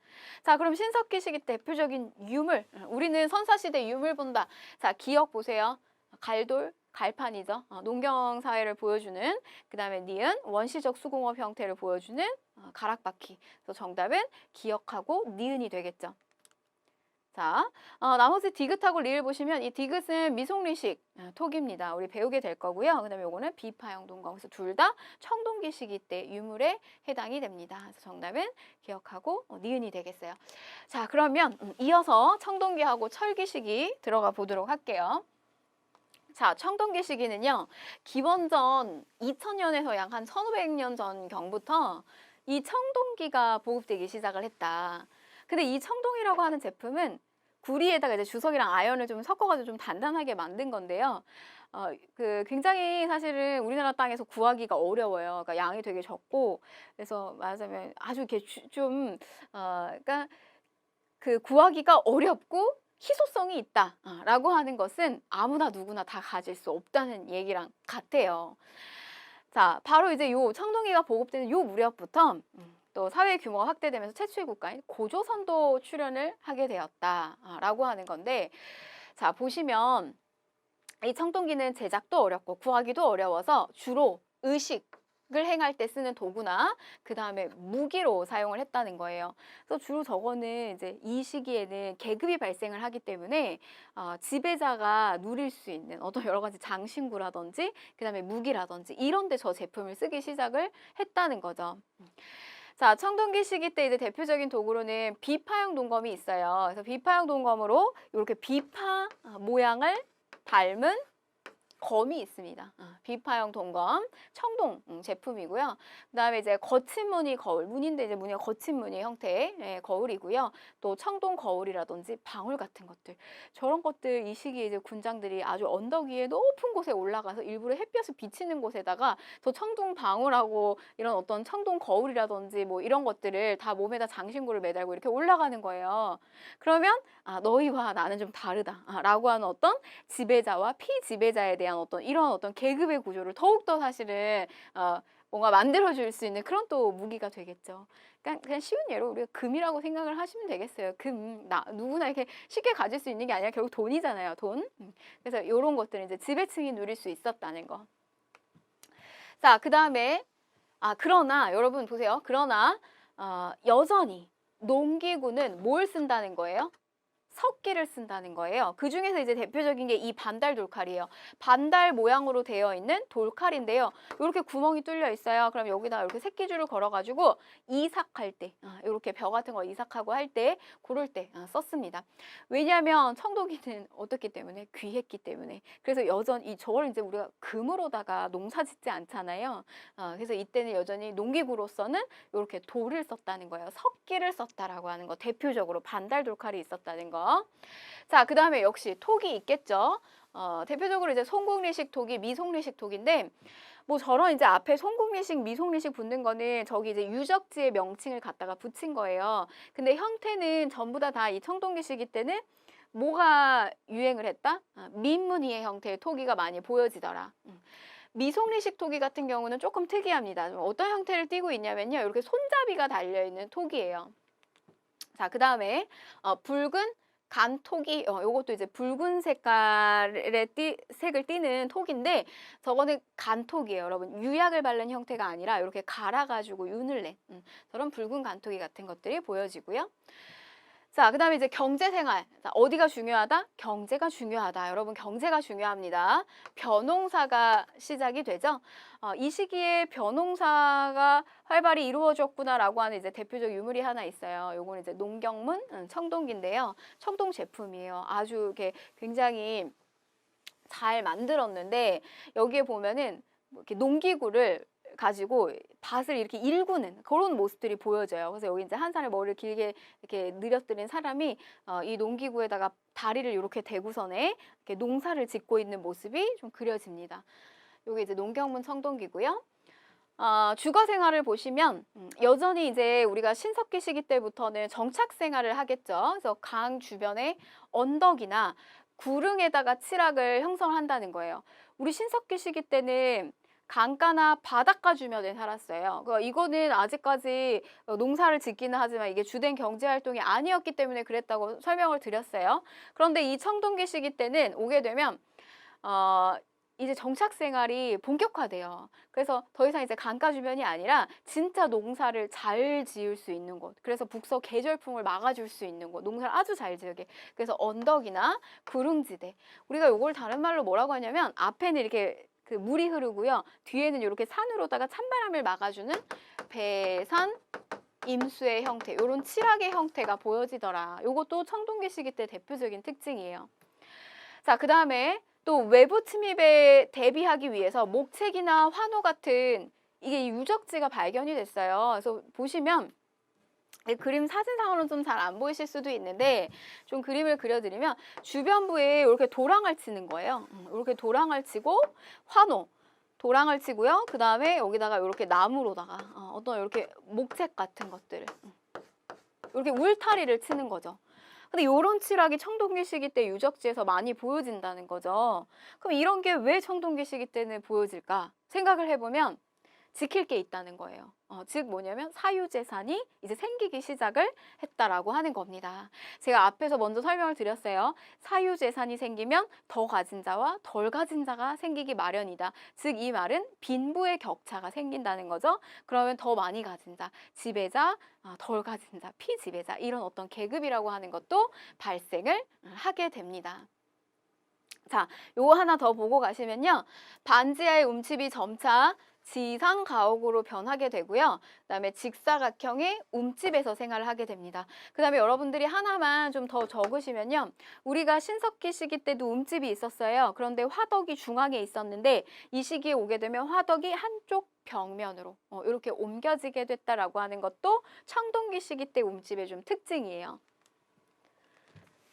자, 그럼 신석기 시기 때 대표적인 유물. 우리는 선사시대 유물 본다. 자, 기억 보세요. 갈돌, 갈판이죠. 농경 사회를 보여주는, 그 다음에 니은, 원시적 수공업 형태를 보여주는 가락바퀴. 그래서 정답은 기억하고 니은이 되겠죠. 자, 나머지 디귿하고 리을 보시면 이 디귿은 미송리식 톡입니다. 우리 배우게 될 거고요. 그 다음에 요거는 비파형 동검. 그래서 둘 다 청동기 시기 때 유물에 해당이 됩니다. 그래서 정답은 기억하고 니은이 되겠어요. 자, 그러면 이어서 청동기하고 철기 시기 들어가 보도록 할게요. 자, 청동기 시기는요. 기원전 2000년에서 약 한 1500년 전경부터 이 청동기가 보급되기 시작을 했다. 근데 이 청동이라고 하는 제품은 구리에다가 이제 주석이랑 아연을 좀 섞어가지고 좀 단단하게 만든 건데요. 굉장히 사실은 우리나라 땅에서 구하기가 어려워요. 그러니까 양이 되게 적고, 그래서 말하자면 아주 이렇게 그러니까 그 구하기가 어렵고 희소성이 있다라고 하는 것은 아무나 누구나 다 가질 수 없다는 얘기랑 같아요. 자, 바로 이제 요 청동기가 보급되는 요 무렵부터 또 사회 규모가 확대되면서 최초의 국가인 고조선도 출현을 하게 되었다라고 하는 건데, 자, 보시면 이 청동기는 제작도 어렵고 구하기도 어려워서 주로 의식을 행할 때 쓰는 도구나 그 다음에 무기로 사용을 했다는 거예요. 그래서 주로 저거는 이제 이 시기에는 계급이 발생을 하기 때문에 지배자가 누릴 수 있는 어떤 여러 가지 장신구라든지 그 다음에 무기라든지 이런 데 저 제품을 쓰기 시작을 했다는 거죠. 자, 청동기 시기 때 이제 대표적인 도구로는 비파형 동검이 있어요. 그래서 비파형 동검으로 이렇게 비파 모양을 닮은 검이 있습니다. 비파형 동검, 청동 제품이고요. 그 다음에 이제 거친 무늬 거울, 무늬인데 이제 무늬가 거친 무늬 형태의 거울이고요. 또 청동 거울이라든지 방울 같은 것들. 저런 것들 이 시기에 이제 군장들이 아주 언덕 위에 높은 곳에 올라가서 일부러 햇볕을 비치는 곳에다가 저 청동 방울하고 이런 어떤 청동 거울이라든지 뭐 이런 것들을 다 몸에다 장신구를 매달고 이렇게 올라가는 거예요. 그러면 너희와 나는 좀 다르다라고 하는 어떤 지배자와 피지배자에 대한 이런 어떤 계급의 구조를 더욱더 사실은 뭔가 만들어줄 수 있는 그런 또 무기가 되겠죠. 그러니까 그냥 쉬운 예로 우리가 금이라고 생각을 하시면 되겠어요. 금, 누구나 이렇게 쉽게 가질 수 있는 게 아니라 결국 돈이잖아요. 돈. 그래서 이런 것들은 이제 지배층이 누릴 수 있었다는 거. 자, 그 다음에 그러나 여러분 보세요. 그러나 여전히 농기구는 뭘 쓴다는 거예요? 석기를 쓴다는 거예요. 그 중에서 이제 대표적인 게 이 반달 돌칼이에요. 반달 모양으로 되어 있는 돌칼인데요. 이렇게 구멍이 뚫려 있어요. 그럼 여기다 이렇게 새끼줄을 걸어가지고 이삭할 때, 이렇게 벼 같은 거 이삭하고 할 때, 고를 때 썼습니다. 왜냐하면 청동기는 어떻기 때문에 귀했기 때문에. 그래서 여전히 저걸 이제 우리가 금으로다가 농사 짓지 않잖아요. 그래서 이때는 여전히 농기구로서는 이렇게 돌을 썼다는 거예요. 석기를 썼다라고 하는 거. 대표적으로 반달 돌칼이 있었다는 거. 자, 그 다음에 역시 톡이 있겠죠. 대표적으로 이제 송국리식 톡이 미송리식 톡인데 뭐 저런 이제 앞에 송국리식, 미송리식 붙는 거는 저기 이제 유적지의 명칭을 갖다가 붙인 거예요. 근데 형태는 전부 다 이 청동기시기 때는 뭐가 유행을 했다? 민무늬의 형태의 토기가 많이 보여지더라. 미송리식 토기 같은 경우는 조금 특이합니다. 어떤 형태를 띠고 있냐면요. 이렇게 손잡이가 달려있는 토기예요. 자, 그 다음에 붉은 간토기, 요것도 이제 붉은 색깔의 색을 띠는 톡인데 저거는 간톡이에요, 여러분. 유약을 바른 형태가 아니라 이렇게 갈아가지고 윤을 낸 저런 붉은 간토기 같은 것들이 보여지고요. 자, 그 다음에 이제 경제생활. 자, 어디가 중요하다? 경제가 중요하다. 여러분, 경제가 중요합니다. 벼농사가 시작이 되죠. 이 시기에 벼농사가 활발히 이루어졌구나라고 하는 이제 대표적 유물이 하나 있어요. 요거는 이제 농경문 청동기인데요. 청동 제품이에요. 아주 이렇게 굉장히 잘 만들었는데 여기에 보면은 이렇게 농기구를 가지고 밭을 이렇게 일구는 그런 모습들이 보여져요. 그래서 여기 이제 한 사람의 머리를 길게 이렇게 늘어뜨린 사람이 이 농기구에다가 다리를 이렇게 대고선에 이렇게 농사를 짓고 있는 모습이 좀 그려집니다. 요게 이제 농경문 청동기고요. 주거 생활을 보시면 여전히 이제 우리가 신석기 시기 때부터는 정착 생활을 하겠죠. 그래서 강 주변에 언덕이나 구릉에다가 칠학을 형성한다는 거예요. 우리 신석기 시기 때는 강가나 바닷가 주변에 살았어요. 그러니까 이거는 아직까지 농사를 짓기는 하지만 이게 주된 경제 활동이 아니었기 때문에 그랬다고 설명을 드렸어요. 그런데 이 청동기 시기 때는 오게 되면 이제 정착 생활이 본격화돼요. 그래서 더 이상 이제 강가 주변이 아니라 진짜 농사를 잘 지을 수 있는 곳. 그래서 북서 계절풍을 막아줄 수 있는 곳. 농사를 아주 잘 지으게. 그래서 언덕이나 구릉지대. 우리가 요걸 다른 말로 뭐라고 하냐면 앞에는 이렇게 그 물이 흐르고요. 뒤에는 이렇게 산으로다가 찬바람을 막아주는 배산, 임수의 형태. 이런 칠학의 형태가 보여지더라. 요것도 청동기 시기 때 대표적인 특징이에요. 자, 그 다음에 또 외부 침입에 대비하기 위해서 목책이나 환호 같은 이게 유적지가 발견이 됐어요. 그래서 보시면 그림 사진상으로는 좀 잘 안 보이실 수도 있는데 좀 그림을 그려드리면 주변부에 이렇게 도랑을 치는 거예요. 이렇게 도랑을 치고 환호, 도랑을 치고요. 그 다음에 여기다가 이렇게 나무로다가 어떤 이렇게 목책 같은 것들을 이렇게 울타리를 치는 거죠. 근데 이런 칠학이 청동기 시기 때 유적지에서 많이 보여진다는 거죠. 그럼 이런 게 왜 청동기 시기 때는 보여질까? 생각을 해보면 지킬 게 있다는 거예요. 즉 뭐냐면 사유재산이 이제 생기기 시작을 했다라고 하는 겁니다. 제가 앞에서 먼저 설명을 드렸어요. 사유재산이 생기면 더 가진 자와 덜 가진 자가 생기기 마련이다. 즉 이 말은 빈부의 격차가 생긴다는 거죠. 그러면 더 많이 가진 자, 지배자, 덜 가진 자, 피지배자 이런 어떤 계급이라고 하는 것도 발생을 하게 됩니다. 자, 요거 하나 더 보고 가시면요. 반지하의 움집이 점차 지상 가옥으로 변하게 되고요. 그다음에 직사각형의 움집에서 생활을 하게 됩니다. 그다음에 여러분들이 하나만 좀 더 적으시면요. 우리가 신석기 시기 때도 움집이 있었어요. 그런데 화덕이 중앙에 있었는데 이 시기에 오게 되면 화덕이 한쪽 벽면으로 이렇게 옮겨지게 됐다라고 하는 것도 청동기 시기 때 움집의 좀 특징이에요.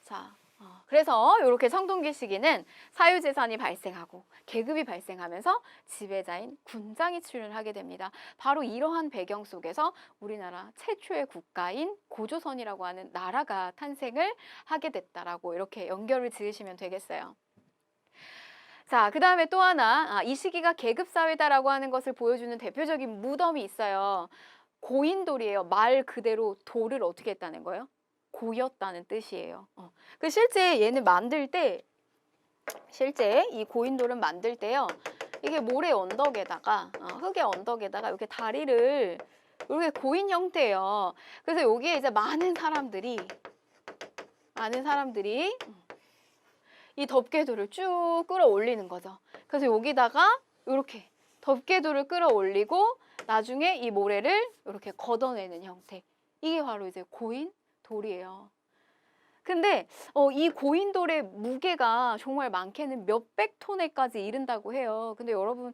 자. 그래서 이렇게 청동기 시기는 사유재산이 발생하고 계급이 발생하면서 지배자인 군장이 출현을 하게 됩니다. 바로 이러한 배경 속에서 우리나라 최초의 국가인 고조선이라고 하는 나라가 탄생을 하게 됐다라고 이렇게 연결을 지으시면 되겠어요. 자, 그 다음에 또 하나 이 시기가 계급사회다라고 하는 것을 보여주는 대표적인 무덤이 있어요. 고인돌이에요. 말 그대로 돌을 어떻게 했다는 거예요? 고였다는 뜻이에요. 그 실제 얘는 만들 때 실제 이 고인돌은 만들 때요. 이게 모래 언덕에다가 흙의 언덕에다가 이렇게 다리를 이렇게 고인 형태예요. 그래서 여기에 이제 많은 사람들이 이 덮개돌을 쭉 끌어올리는 거죠. 그래서 여기다가 이렇게 덮개돌을 끌어올리고 나중에 이 모래를 이렇게 걷어내는 형태. 이게 바로 이제 고인 돌이에요. 근데 이 고인돌의 무게가 정말 많게는 몇백 톤에까지 이른다고 해요. 근데 여러분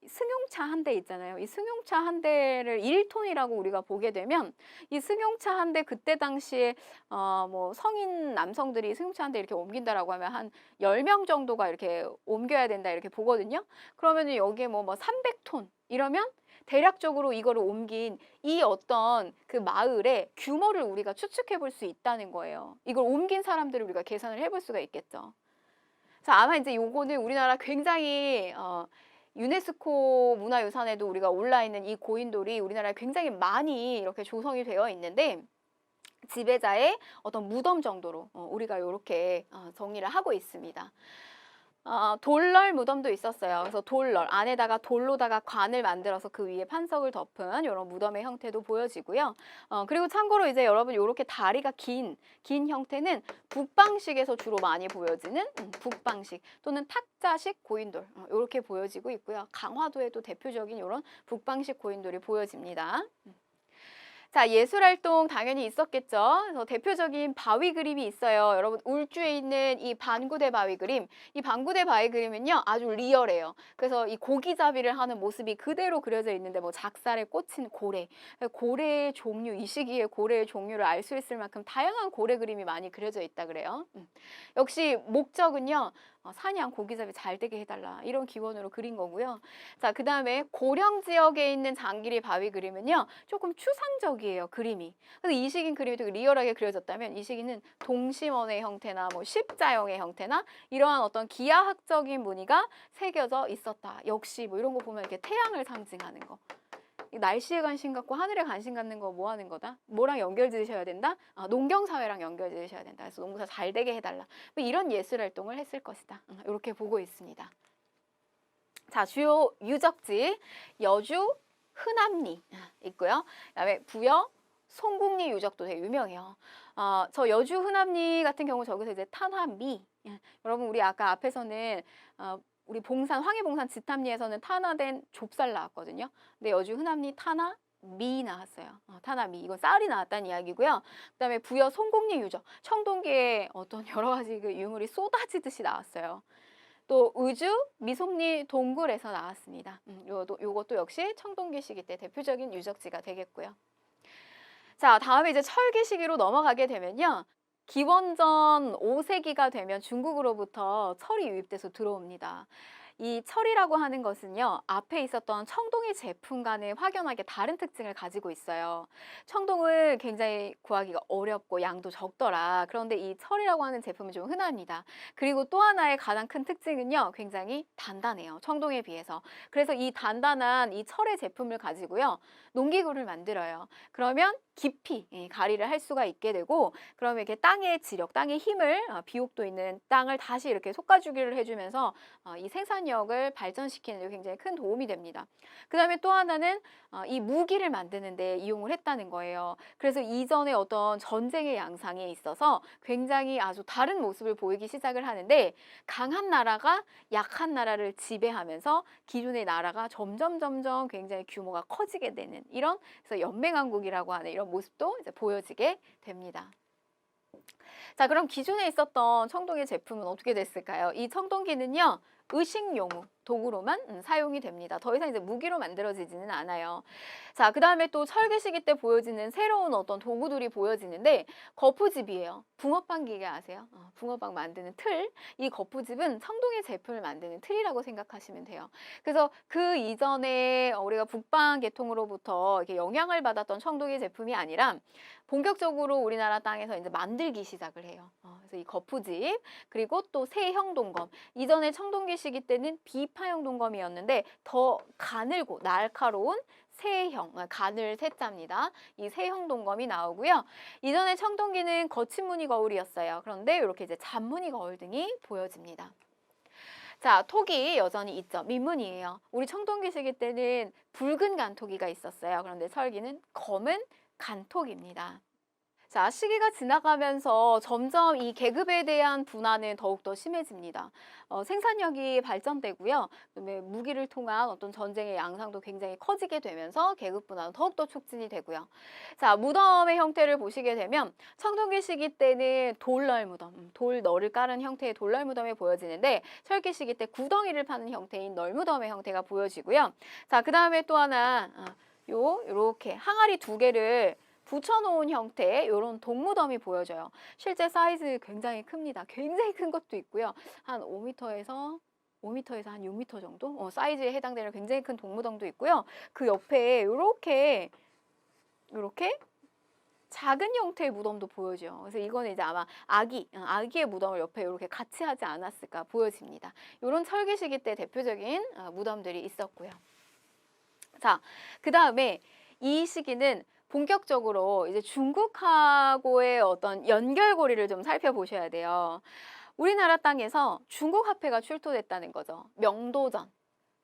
승용차 한 대 있잖아요. 이 승용차 한 대를 1톤이라고 우리가 보게 되면 이 승용차 한 대 그때 당시에 뭐 성인 남성들이 승용차 한 대 이렇게 옮긴다라고 하면 한 10명 정도가 이렇게 옮겨야 된다 이렇게 보거든요. 그러면은 여기에 뭐 300톤 이러면 대략적으로 이거를 옮긴 이 어떤 그 마을의 규모를 우리가 추측해 볼 수 있다는 거예요. 이걸 옮긴 사람들을 우리가 계산을 해볼 수가 있겠죠. 자, 아마 이제 요거는 우리나라 굉장히 유네스코 문화유산에도 우리가 올라있는 이 고인돌이 우리나라에 굉장히 많이 이렇게 조성이 되어 있는데 지배자의 어떤 무덤 정도로 우리가 이렇게 정리를 하고 있습니다. 돌널 무덤도 있었어요. 그래서 돌널 안에다가 돌로다가 관을 만들어서 그 위에 판석을 덮은 이런 무덤의 형태도 보여지고요. 그리고 참고로 이제 여러분 이렇게 다리가 긴 형태는 북방식에서 주로 많이 보여지는 북방식 또는 탁자식 고인돌 이렇게 보여지고 있고요. 강화도에도 대표적인 이런 북방식 고인돌이 보여집니다. 자, 예술활동 당연히 있었겠죠. 그래서 대표적인 바위 그림이 있어요. 여러분 울주에 있는 이 반구대 바위 그림, 이 반구대 바위 그림은요 아주 리얼해요. 그래서 이 고기잡이를 하는 모습이 그대로 그려져 있는데 뭐 작살에 꽂힌 고래, 고래의 종류, 이 시기에 고래의 종류를 알 수 있을 만큼 다양한 고래 그림이 많이 그려져 있다 그래요. 역시 목적은요. 사냥, 고기잡이 잘 되게 해달라 이런 기원으로 그린 거고요. 자, 그 다음에 고령 지역에 있는 장기리 바위 그림은요 조금 추상적이에요, 그림이. 그래서 이 시기 그림이 되게 리얼하게 그려졌다면 이 시기는 동심원의 형태나 뭐 십자형의 형태나 이러한 어떤 기하학적인 무늬가 새겨져 있었다. 역시 뭐 이런 거 보면 이렇게 태양을 상징하는 거. 날씨에 관심 갖고 하늘에 관심 갖는 거 뭐 하는 거다? 뭐랑 연결 지으셔야 된다? 농경사회랑 연결 지으셔야 된다. 그래서 농사 잘 되게 해달라. 뭐 이런 예술 활동을 했을 것이다. 이렇게 보고 있습니다. 자, 주요 유적지 여주 흔암리 있고요. 그다음에 부여 송국리 유적도 되게 유명해요. 저 여주 흔암리 같은 경우 저기서 이제 탄화미. 여러분 우리 아까 앞에서는 우리 봉산 황해봉산 지탐리에서는 탄화된 좁쌀 나왔거든요. 근데 여주 흔암리 탄화미 나왔어요. 탄화미 이건 쌀이 나왔다는 이야기고요. 그다음에 부여 송곡리 유적 청동기에 어떤 여러 가지 그 유물이 쏟아지듯이 나왔어요. 또 의주 미송리 동굴에서 나왔습니다. 요것도 역시 청동기 시기 때 대표적인 유적지가 되겠고요. 자, 다음에 이제 철기 시기로 넘어가게 되면요. 기원전 5세기가 되면 중국으로부터 철이 유입돼서 들어옵니다. 이 철이라고 하는 것은요, 앞에 있었던 청동의 제품과는 확연하게 다른 특징을 가지고 있어요. 청동을 굉장히 구하기가 어렵고 양도 적더라. 그런데 이 철이라고 하는 제품은 좀 흔합니다. 그리고 또 하나의 가장 큰 특징은요, 굉장히 단단해요. 청동에 비해서. 그래서 이 단단한 이 철의 제품을 가지고요, 농기구를 만들어요. 그러면 깊이 가리를 할 수가 있게 되고, 그러면 이렇게 땅의 지력, 땅의 힘을, 비옥도 있는 땅을 다시 이렇게 솎아주기를 해주면서 이 생산력을 발전시키는 데 굉장히 큰 도움이 됩니다. 그 다음에 또 하나는 이 무기를 만드는 데 이용을 했다는 거예요. 그래서 이전에 어떤 전쟁의 양상에 있어서 굉장히 아주 다른 모습을 보이기 시작을 하는데 강한 나라가 약한 나라를 지배하면서 기존의 나라가 점점 굉장히 규모가 커지게 되는 이런 그래서 연맹왕국이라고 하는 이런 모습도 이제 보여지게 됩니다. 자, 그럼 기존에 있었던 청동의 제품은 어떻게 됐을까요? 이 청동기는요, 의식용우 도구로만 사용이 됩니다. 더 이상 이제 무기로 만들어지지는 않아요. 자, 그 다음에 또 철기 시기 때 보여지는 새로운 어떤 도구들이 보여지는데 거푸집이에요. 붕어빵 기계 아세요? 붕어빵 만드는 틀. 이 거푸집은 청동의 제품을 만드는 틀이라고 생각하시면 돼요. 그래서 그 이전에 우리가 북방 계통으로부터 이렇게 영향을 받았던 청동의 제품이 아니라 본격적으로 우리나라 땅에서 이제 만들기 시작을 해요. 그래서 이 거푸집 그리고 또 세형 동검. 이전에 청동기 시기 때는 비파형 동검이었는데 더 가늘고 날카로운 세형, 가늘 세자입니다. 이 세형 동검이 나오고요. 이전에 청동기는 거친 무늬 거울이었어요. 그런데 이렇게 이제 잔무늬 거울 등이 보여집니다. 자, 톡이 여전히 있죠. 민문이에요. 우리 청동기 시기 때는 붉은 간토기가 있었어요. 그런데 철기는 검은 간톡입니다. 자, 시기가 지나가면서 점점 이 계급에 대한 분화는 더욱더 심해집니다. 생산력이 발전되고요. 그다음에 무기를 통한 어떤 전쟁의 양상도 굉장히 커지게 되면서 계급 분화는 더욱더 촉진이 되고요. 자, 무덤의 형태를 보시게 되면 청동기 시기 때는 돌널 무덤, 돌널을 깔은 형태의 돌널 무덤이 보여지는데 철기 시기 때 구덩이를 파는 형태인 널무덤의 형태가 보여지고요. 자, 그 다음에 또 하나 요렇게 항아리 두 개를 붙여놓은 형태의 이런 동무덤이 보여져요. 실제 사이즈 굉장히 큽니다. 굉장히 큰 것도 있고요. 한 5m에서 한 6m 정도 사이즈에 해당되는 굉장히 큰 동무덤도 있고요. 그 옆에 이렇게 작은 형태의 무덤도 보여져요. 그래서 이거는 이제 아마 아기의 무덤을 옆에 이렇게 같이 하지 않았을까 보여집니다. 이런 철기 시기 때 대표적인 무덤들이 있었고요. 자, 그 다음에 이 시기는 본격적으로 이제 중국하고의 어떤 연결고리를 좀 살펴보셔야 돼요. 우리나라 땅에서 중국 화폐가 출토됐다는 거죠. 명도전,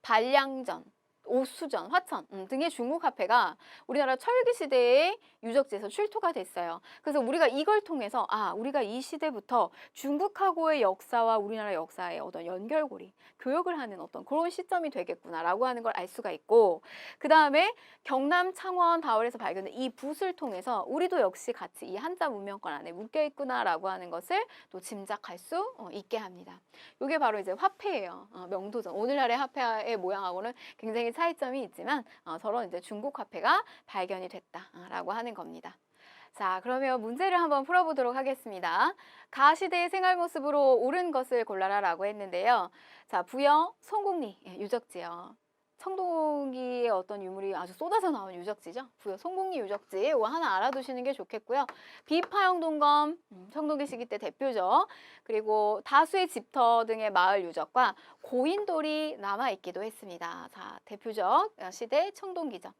반량전, 오수전, 화천 등의 중국 화폐가 우리나라 철기 시대의 유적지에서 출토가 됐어요. 그래서 우리가 이걸 통해서 우리가 이 시대부터 중국하고의 역사와 우리나라 역사의 어떤 연결고리, 교역을 하는 어떤 그런 시점이 되겠구나라고 하는 걸 알 수가 있고, 그 다음에 경남 창원 다월에서 발견된 이 붓을 통해서 우리도 역시 같이 이 한자 문명권 안에 묶여 있구나라고 하는 것을 또 짐작할 수 있게 합니다. 이게 바로 이제 화폐예요. 명도전. 오늘날의 화폐의 모양하고는 굉장히 차이점이 있지만 서로 이제 중국 화폐가 발견이 됐다라고 하는 겁니다. 자, 그러면 문제를 한번 풀어보도록 하겠습니다. 가시대의 생활 모습으로 옳은 것을 골라라라고 했는데요. 자, 부여, 송곡리 유적지요. 청동기의 어떤 유물이 아주 쏟아져 나온 유적지죠. 부여 송곡리 유적지 이거 하나 알아두시는 게 좋겠고요. 비파형 동검 청동기 시기 때 대표적, 그리고 다수의 집터 등의 마을 유적과 고인돌이 남아있기도 했습니다. 자, 대표적 시대 청동기죠.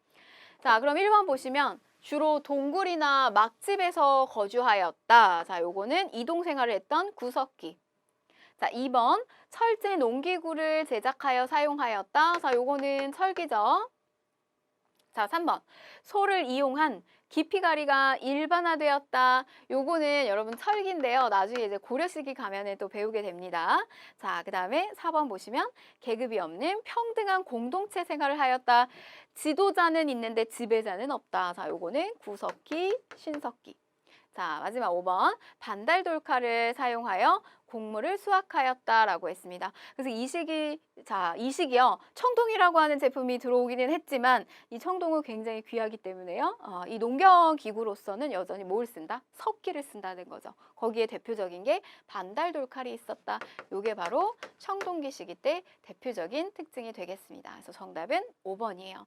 자, 그럼 1번 보시면 주로 동굴이나 막집에서 거주하였다. 자, 요거는 이동 생활을 했던 구석기. 자, 2번 철제 농기구를 제작하여 사용하였다. 자, 요거는 철기죠. 자, 3번 소를 이용한 기피가리가 일반화되었다. 요거는 여러분 철기인데요. 나중에 이제 고려 시기 가면은 또 배우게 됩니다. 자, 그 다음에 4번 보시면 계급이 없는 평등한 공동체 생활을 하였다. 지도자는 있는데 지배자는 없다. 자, 요거는 구석기, 신석기. 자, 마지막 5번 반달돌칼을 사용하여 곡물을 수확하였다라고 했습니다. 그래서 이 시기요. 청동이라고 하는 제품이 들어오기는 했지만 이 청동은 굉장히 귀하기 때문에요. 이 농경기구로서는 여전히 뭘 쓴다? 석기를 쓴다는 거죠. 거기에 대표적인 게 반달돌칼이 있었다. 요게 바로 청동기 시기 때 대표적인 특징이 되겠습니다. 그래서 정답은 5번이에요.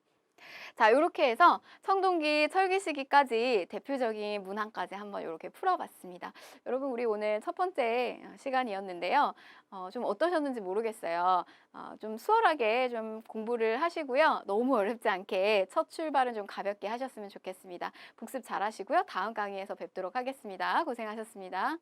자, 이렇게 해서 청동기, 철기 시기까지 대표적인 문항까지 한번 이렇게 풀어봤습니다. 여러분, 우리 오늘 첫 번째 시간이었는데요. 좀 어떠셨는지 모르겠어요. 좀 수월하게 좀 공부를 하시고요. 너무 어렵지 않게 첫 출발은 좀 가볍게 하셨으면 좋겠습니다. 복습 잘 하시고요. 다음 강의에서 뵙도록 하겠습니다. 고생하셨습니다.